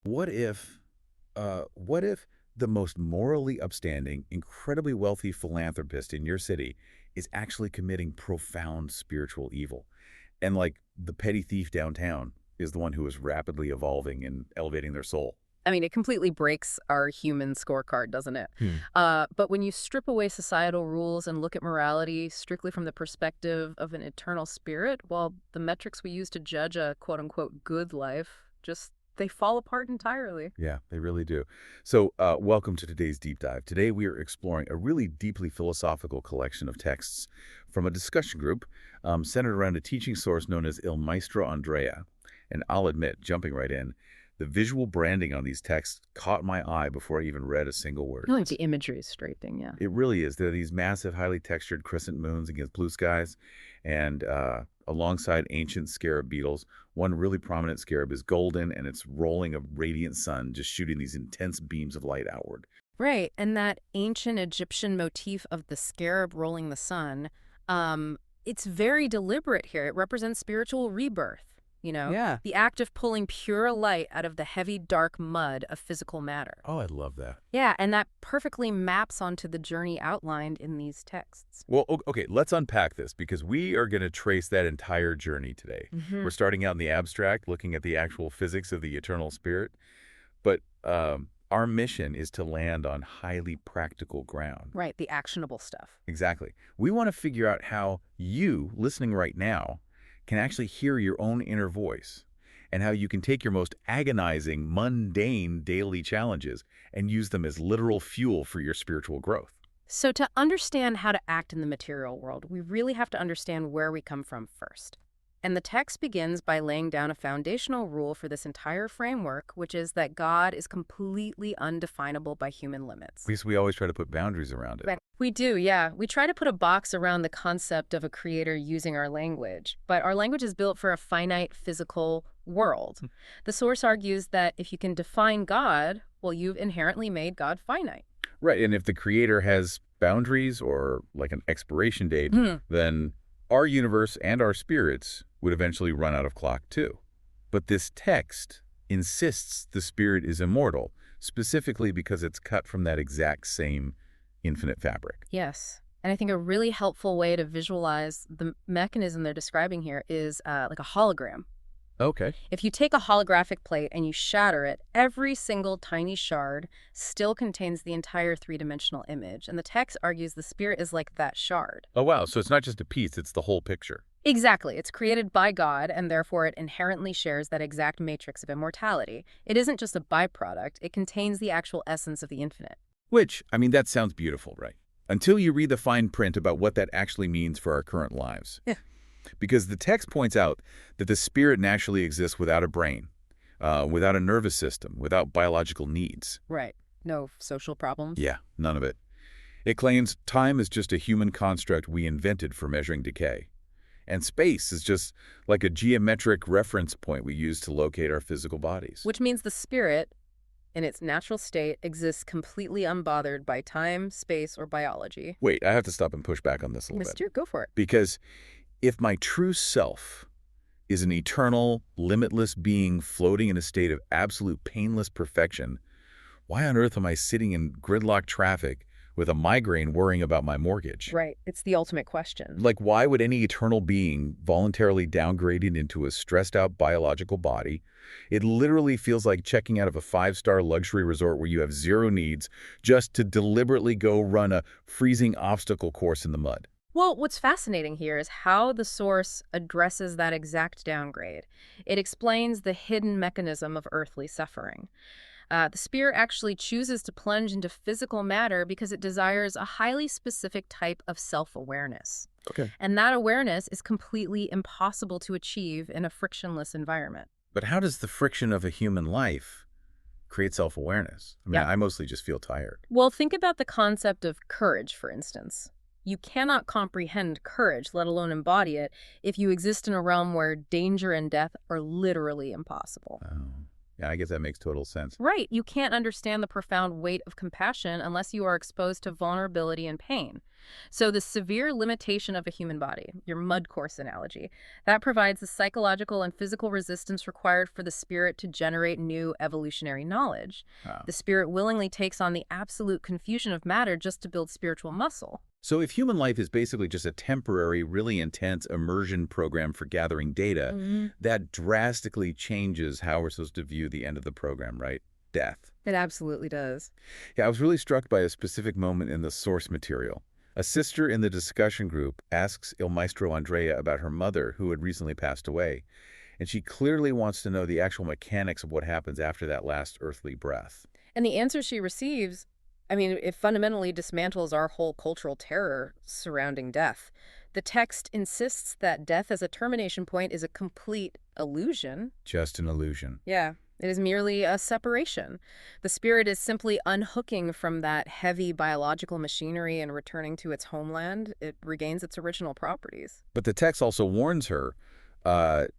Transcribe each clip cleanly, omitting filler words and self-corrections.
What if, what if the most morally upstanding, incredibly wealthy philanthropist in your city is actually committing profound spiritual evil? And like the petty thief downtown is the one who is rapidly evolving and elevating their soul. I mean, it completely breaks our human scorecard, doesn't it? Hmm. But when you strip away societal rules and look at morality strictly from the perspective of an eternal spirit, well, the metrics we use to judge a quote-unquote good life just, they fall apart entirely. Yeah, they really do. So, welcome to today's deep dive. Today, we are exploring a really deeply philosophical collection of texts from a discussion group centered around a teaching source known as Il Maestro Andrea. And I'll admit, jumping right in, the visual branding on these texts caught my eye before I even read a single word. I think the imagery is striking, yeah. It really is. There are these massive, highly textured crescent moons against blue skies, and alongside ancient scarab beetles, one really prominent scarab is golden, and it's rolling a radiant sun, just shooting these intense beams of light outward. Right, and that ancient Egyptian motif of the scarab rolling the sun, it's very deliberate here. It represents spiritual rebirth, Yeah. the act of pulling pure light out of the heavy, dark mud of physical matter. Oh, I love that. Yeah, and that perfectly maps onto the journey outlined in these texts. Well, okay, let's unpack this because we are going to trace that entire journey today. We're starting out in the abstract, looking at the actual physics of the eternal spirit, but our mission is to land on highly practical ground. Right, the actionable stuff. Exactly. We want to figure out how you, listening right now, can actually hear your own inner voice and how you can take your most agonizing, mundane daily challenges and use them as literal fuel for your spiritual growth. So to understand how to act in the material world, we really have to understand where we come from first. And the text begins by laying down a foundational rule for this entire framework, which is that God is completely undefinable by human limits. At least we always try to put boundaries around it. We do, yeah. We try to put a box around the concept of a creator using our language, but our language is built for a finite physical world. The source argues that if you can define God, well, you've inherently made God finite. Right, and if the creator has boundaries or like an expiration date, then our universe and our spirits would eventually run out of clock too. But this text insists the spirit is immortal, specifically because it's cut from that exact same infinite fabric. Yes. And I think a really helpful way to visualize the mechanism they're describing here is like a hologram. Okay. If you take a holographic plate and you shatter it, every single tiny shard still contains the entire three-dimensional image. And the text argues the spirit is like that shard. Oh, wow. So it's not just a piece, it's the whole picture. Exactly. It's created by God, and therefore it inherently shares that exact matrix of immortality. It isn't just a byproduct. It contains the actual essence of the infinite. Which, I mean, that sounds beautiful, right? Until you read the fine print about what that actually means for our current lives. Yeah. Because the text points out that the spirit naturally exists without a brain, without a nervous system, without biological needs. Right. No social problems? Yeah, none of it. It claims time is just a human construct we invented for measuring decay. And space is just like a geometric reference point we use to locate our physical bodies. Which means the spirit, in its natural state, exists completely unbothered by time, space, or biology. Wait, I have to stop and push back on this a little bit. Mister, go for it. Because if my true self is an eternal, limitless being floating in a state of absolute painless perfection, why on earth am I sitting in gridlock traffic with a migraine worrying about my mortgage? Right. It's the ultimate question. Like, why would any eternal being voluntarily downgraded into a stressed-out biological body? It literally feels like checking out of a five-star luxury resort where you have zero needs just to deliberately go run a freezing obstacle course in the mud. Well, what's fascinating here is how the source addresses that exact downgrade. It explains the hidden mechanism of earthly suffering. The spirit actually chooses to plunge into physical matter because it desires a highly specific type of self-awareness. Okay. And that awareness is completely impossible to achieve in a frictionless environment. But how does the friction of a human life create self-awareness? I mean, Yeah. I mostly just feel tired. Well, think about the concept of courage, for instance. You cannot comprehend courage, let alone embody it, if you exist in a realm where danger and death are literally impossible. Oh. Yeah, I guess that makes total sense. Right, you can't understand the profound weight of compassion unless you are exposed to vulnerability and pain. So the severe limitation of a human body, your mud course analogy, that provides the psychological and physical resistance required for the spirit to generate new evolutionary knowledge. Wow. The spirit willingly takes on the absolute confusion of matter just to build spiritual muscle. So if human life is basically just a temporary, really intense immersion program for gathering data, that drastically changes how we're supposed to view the end of the program, right? Death. It absolutely does. Yeah, I was really struck by a specific moment in the source material. A sister in the discussion group asks Il Maestro Andrea about her mother, who had recently passed away, and she clearly wants to know the actual mechanics of what happens after that last earthly breath. And the answer she receives, I mean, it fundamentally dismantles our whole cultural terror surrounding death. The text insists that death as a termination point is a complete illusion. Just an illusion. Yeah, it is merely a separation. The spirit is simply unhooking from that heavy biological machinery and returning to its homeland. It regains its original properties. But the text also warns her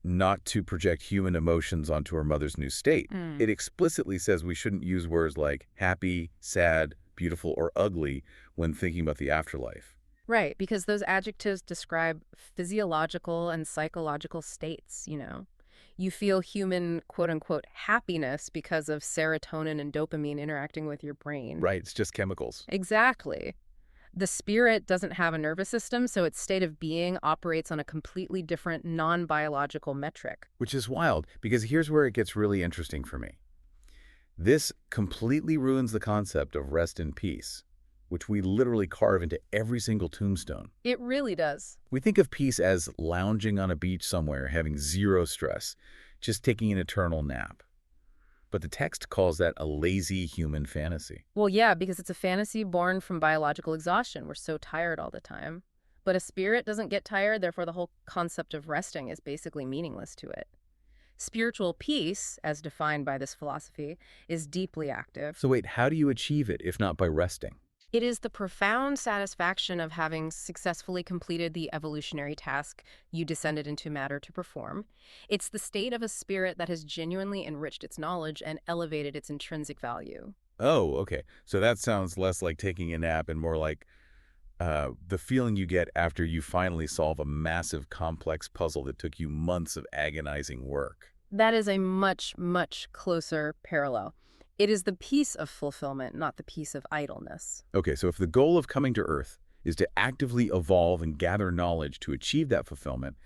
not to project human emotions onto her mother's new state. It explicitly says we shouldn't use words like happy, sad, beautiful, or ugly when thinking about the afterlife. Right, because those adjectives describe physiological and psychological states. You feel human, quote-unquote, happiness because of serotonin and dopamine interacting with your brain. Right, it's just chemicals. Exactly. The spirit doesn't have a nervous system, so its state of being operates on a completely different non-biological metric. Which is wild, because here's where it gets really interesting for me. This completely ruins the concept of rest and peace, which we literally carve into every single tombstone. It really does. We think of peace as lounging on a beach somewhere, having zero stress, just taking an eternal nap. But the text calls that a lazy human fantasy. Well, yeah, because it's a fantasy born from biological exhaustion. We're so tired all the time. But a spirit doesn't get tired, therefore the whole concept of resting is basically meaningless to it. Spiritual peace, as defined by this philosophy, is deeply active. So wait, how do you achieve it if not by resting? It is the profound satisfaction of having successfully completed the evolutionary task you descended into matter to perform. It's the state of a spirit that has genuinely enriched its knowledge and elevated its intrinsic value. Oh, okay. So that sounds less like taking a nap and more like the feeling you get after you finally solve a massive, complex puzzle that took you months of agonizing work. That is a much, much closer parallel. It is the peace of fulfillment, not the peace of idleness. Okay, so if the goal of coming to Earth is to actively evolve and gather knowledge to achieve that fulfillment,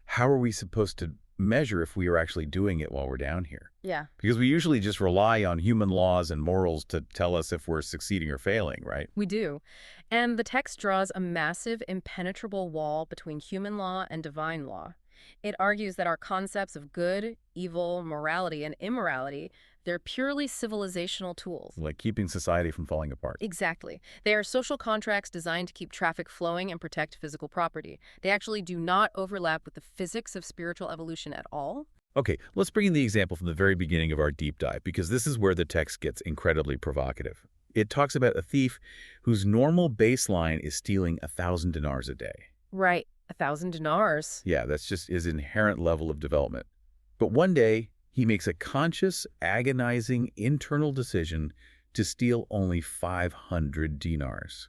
how are we supposed to measure if we are actually doing it while we're down here? Yeah. Because we usually just rely on human laws and morals to tell us if we're succeeding or failing, right? We do. And the text draws a massive, impenetrable wall between human law and divine law. It argues that our concepts of good, evil, morality, and immorality, they're purely civilizational tools. Like keeping society from falling apart. Exactly. They are social contracts designed to keep traffic flowing and protect physical property. They actually do not overlap with the physics of spiritual evolution at all. Okay, let's bring in the example from the very beginning of our deep dive, because this is where the text gets incredibly provocative. It talks about a thief whose normal baseline is stealing 1,000 dinars a day. Right. 1,000 dinars. Yeah, that's just his inherent level of development. But one day, he makes a conscious, agonizing internal decision to steal only 500 dinars.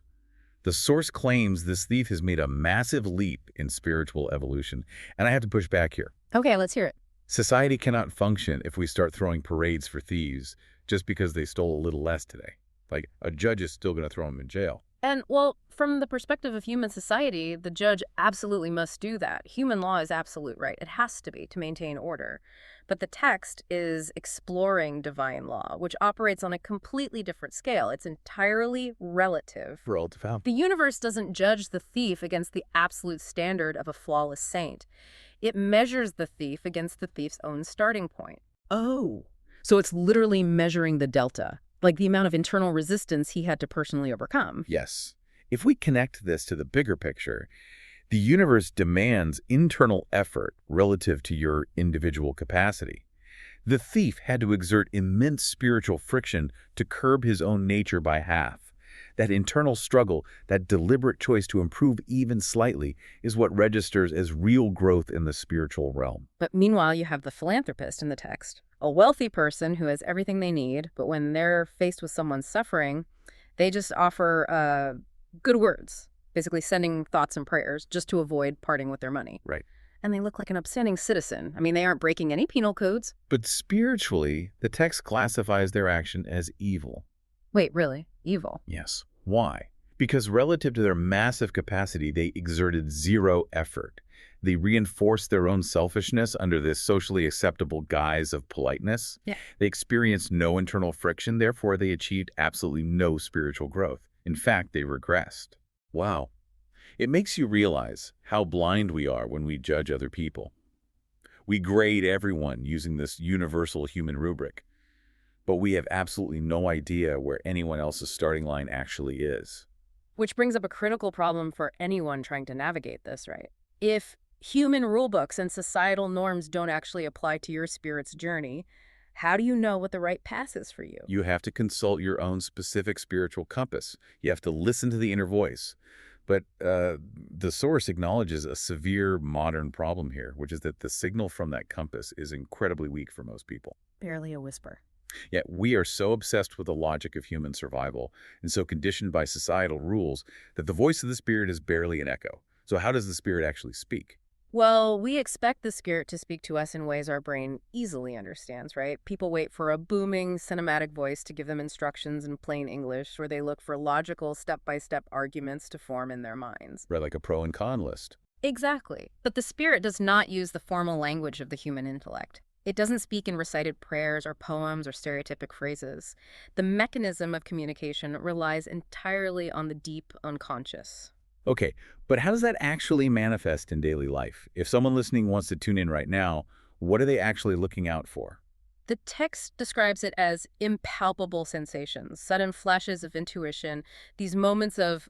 The source claims this thief has made a massive leap in spiritual evolution, and I have to push back here. Okay, let's hear it. Society cannot function if we start throwing parades for thieves just because they stole a little less today. Like, a judge is still going to throw them in jail. And, well, from the perspective of human society, the judge absolutely must do that. Human law is absolute, right? It has to be to maintain order. But the text is exploring divine law, which operates on a completely different scale. It's entirely relative. Relative how? The universe doesn't judge the thief against the absolute standard of a flawless saint. It measures the thief against the thief's own starting point. Oh. So it's literally measuring the delta, like the amount of internal resistance he had to personally overcome. Yes. If we connect this to the bigger picture, the universe demands internal effort relative to your individual capacity. The thief had to exert immense spiritual friction to curb his own nature by half. That internal struggle, that deliberate choice to improve even slightly, is what registers as real growth in the spiritual realm. But meanwhile, you have the philanthropist in the text, A wealthy person who has everything they need, but when they're faced with someone suffering, they just offer good words, basically sending thoughts and prayers just to avoid parting with their money. Right. And they look like an upstanding citizen. I mean, they aren't breaking any penal codes. But spiritually, the text classifies their action as evil. Wait, really? Evil? Yes. Why? Because relative to their massive capacity, they exerted zero effort. They reinforced their own selfishness under this socially acceptable guise of politeness. Yeah. They experienced no internal friction, therefore they achieved absolutely no spiritual growth. In fact, they regressed. Wow. It makes you realize how blind we are when we judge other people. We grade everyone using this universal human rubric, but we have absolutely no idea where anyone else's starting line actually is. Which brings up a critical problem for anyone trying to navigate this, right? If human rulebooks and societal norms don't actually apply to your spirit's journey, how do you know what the right path is for you? You have to consult your own specific spiritual compass. You have to listen to the inner voice. But the source acknowledges a severe modern problem here, which is that the signal from that compass is incredibly weak for most people. Barely a whisper. Yet we are so obsessed with the logic of human survival and so conditioned by societal rules that the voice of the spirit is barely an echo. So how does the spirit actually speak? Well, we expect the spirit to speak to us in ways our brain easily understands, right? People wait for a booming cinematic voice to give them instructions in plain English, or they look for logical step-by-step arguments to form in their minds. Right, like a pro and con list. Exactly. But the spirit does not use the formal language of the human intellect. It doesn't speak in recited prayers or poems or stereotypic phrases. The mechanism of communication relies entirely on the deep unconscious. Okay, but how does that actually manifest in daily life? If someone listening wants to tune in right now, what are they actually looking out for? The text describes it as impalpable sensations, sudden flashes of intuition, these moments of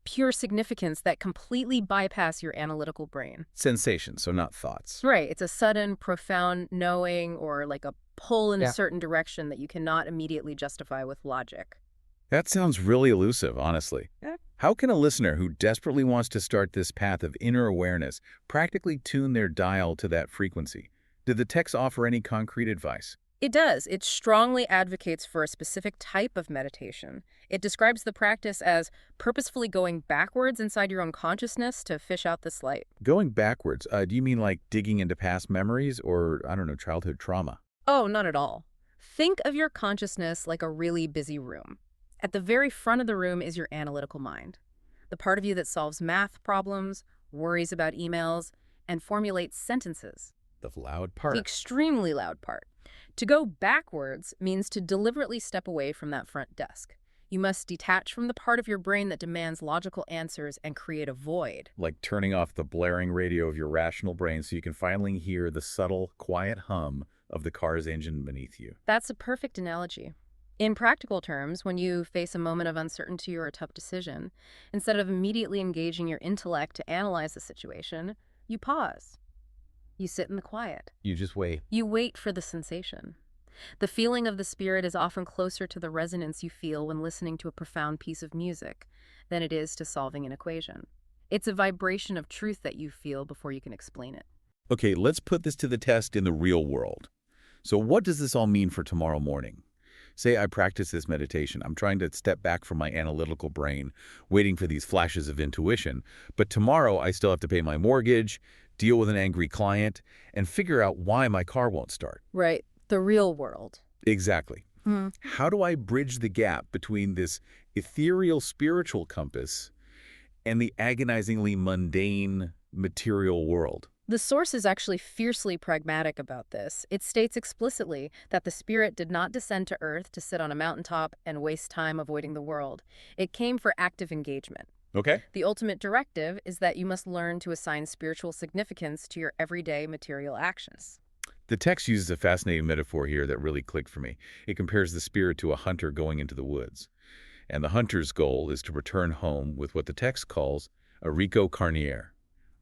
pure significance that completely bypass your analytical brain. Sensations, so not thoughts. Right. It's a sudden, profound knowing or like a pull in a Yeah. certain direction that you cannot immediately justify with logic. That sounds really elusive, honestly. Yeah. How can a listener who desperately wants to start this path of inner awareness practically tune their dial to that frequency? Did the text offer any concrete advice? It does. It strongly advocates for a specific type of meditation. It describes the practice as purposefully going backwards inside your own consciousness to fish out this light. Going backwards, do you mean like digging into past memories or, I don't know, childhood trauma? Oh, not at all. Think of your consciousness like a really busy room. At the very front of the room is your analytical mind, the part of you that solves math problems, worries about emails, and formulates sentences. The loud The part. extremely loud part. To go backwards means to deliberately step away from that front desk. You must detach from the part of your brain that demands logical answers and create a void. Like turning off the blaring radio of your rational brain so you can finally hear the subtle, quiet hum of the car's engine beneath you. That's a perfect analogy. In practical terms, when you face a moment of uncertainty or a tough decision, instead of immediately engaging your intellect to analyze the situation, you pause. You sit in the quiet. You just wait. You wait for the sensation. The feeling of the spirit is often closer to the resonance you feel when listening to a profound piece of music than it is to solving an equation. It's a vibration of truth that you feel before you can explain it. Okay, let's put this to the test in the real world. So what does this all mean for tomorrow morning? Say I practice this meditation. I'm trying to step back from my analytical brain, waiting for these flashes of intuition. But tomorrow I still have to pay my mortgage, deal with an angry client, and figure out why my car won't start. Right. The real world. Exactly. Mm. How do I bridge the gap between this ethereal spiritual compass and the agonizingly mundane material world? The source is actually fiercely pragmatic about this. It states explicitly that the spirit did not descend to earth to sit on a mountaintop and waste time avoiding the world. It came for active engagement. Okay. The ultimate directive is that you must learn to assign spiritual significance to your everyday material actions. The text uses a fascinating metaphor here that really clicked for me. It compares the spirit to a hunter going into the woods. And the hunter's goal is to return home with what the text calls a rico carniere,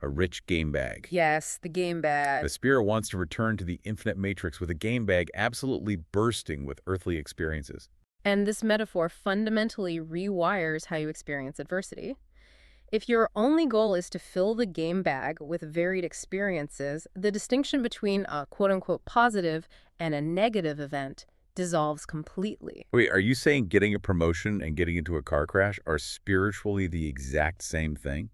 a rich game bag. Yes, the game bag. The spirit wants to return to the infinite matrix with a game bag absolutely bursting with earthly experiences. And this metaphor fundamentally rewires how you experience adversity. If your only goal is to fill the game bag with varied experiences, the distinction between a quote-unquote positive and a negative event dissolves completely. Wait, are you saying getting a promotion and getting into a car crash are spiritually the exact same thing?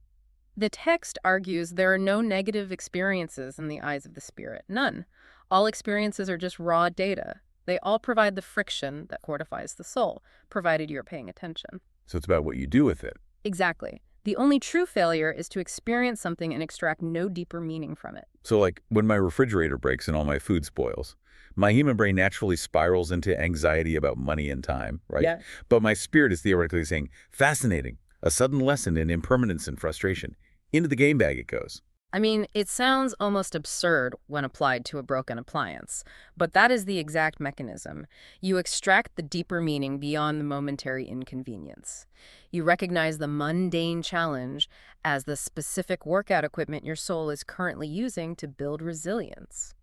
The text argues there are no negative experiences in the eyes of the spirit. None. All experiences are just raw data. They all provide the friction that fortifies the soul, provided you're paying attention. So it's about what you do with it. Exactly. The only true failure is to experience something and extract no deeper meaning from it. So like when my refrigerator breaks and all my food spoils, my human brain naturally spirals into anxiety about money and time, right? Yeah. But my spirit is theoretically saying, fascinating, a sudden lesson in impermanence and frustration. Into the game bag it goes. I mean, it sounds almost absurd when applied to a broken appliance, but that is the exact mechanism. You extract the deeper meaning beyond the momentary inconvenience. You recognize the mundane challenge as the specific workout equipment your soul is currently using to build resilience.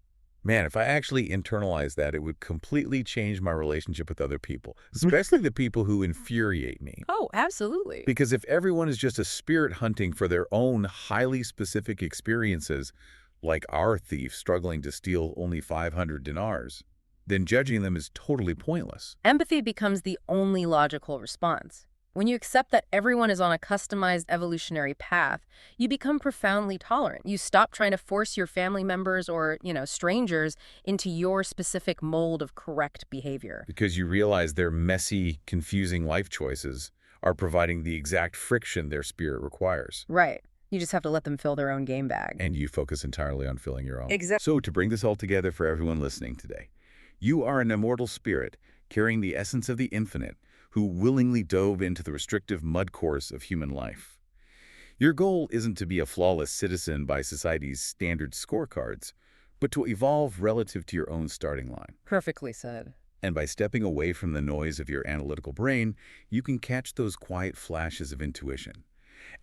Man, if I actually internalized that, it would completely change my relationship with other people, especially the people who infuriate me. Oh, absolutely. Because if everyone is just a spirit hunting for their own highly specific experiences, like our thief struggling to steal only 500 dinars, then judging them is totally pointless. Empathy becomes the only logical response. When you accept that everyone is on a customized evolutionary path, you become profoundly tolerant. You stop trying to force your family members or, strangers into your specific mold of correct behavior. Because you realize their messy, confusing life choices are providing the exact friction their spirit requires. Right. You just have to let them fill their own game bag. And you focus entirely on filling your own. Exactly. So to bring this all together for everyone listening today, you are an immortal spirit carrying the essence of the infinite, who willingly dove into the restrictive mud course of human life. Your goal isn't to be a flawless citizen by society's standard scorecards, but to evolve relative to your own starting line. Perfectly said. And by stepping away from the noise of your analytical brain, you can catch those quiet flashes of intuition.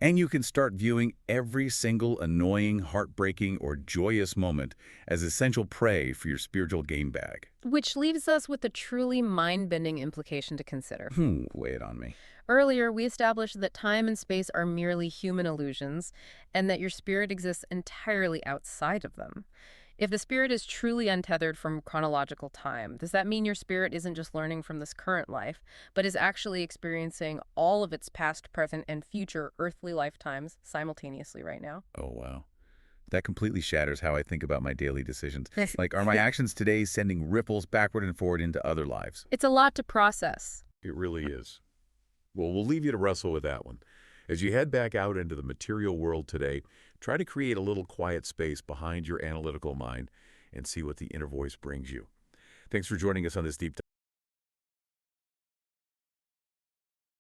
And you can start viewing every single annoying, heartbreaking, or joyous moment as essential prey for your spiritual game bag. Which leaves us with a truly mind-bending implication to consider. Lay it on me. Earlier, we established that time and space are merely human illusions, and that your spirit exists entirely outside of them. If the spirit is truly untethered from chronological time, does that mean your spirit isn't just learning from this current life, but is actually experiencing all of its past, present, and future earthly lifetimes simultaneously right now? Oh, wow. That completely shatters how I think about my daily decisions. Like, are my actions today sending ripples backward and forward into other lives? It's a lot to process. It really is. Well, we'll leave you to wrestle with that one. As you head back out into the material world today, try to create a little quiet space behind your analytical mind and see what the inner voice brings you. Thanks for joining us on this deep dive.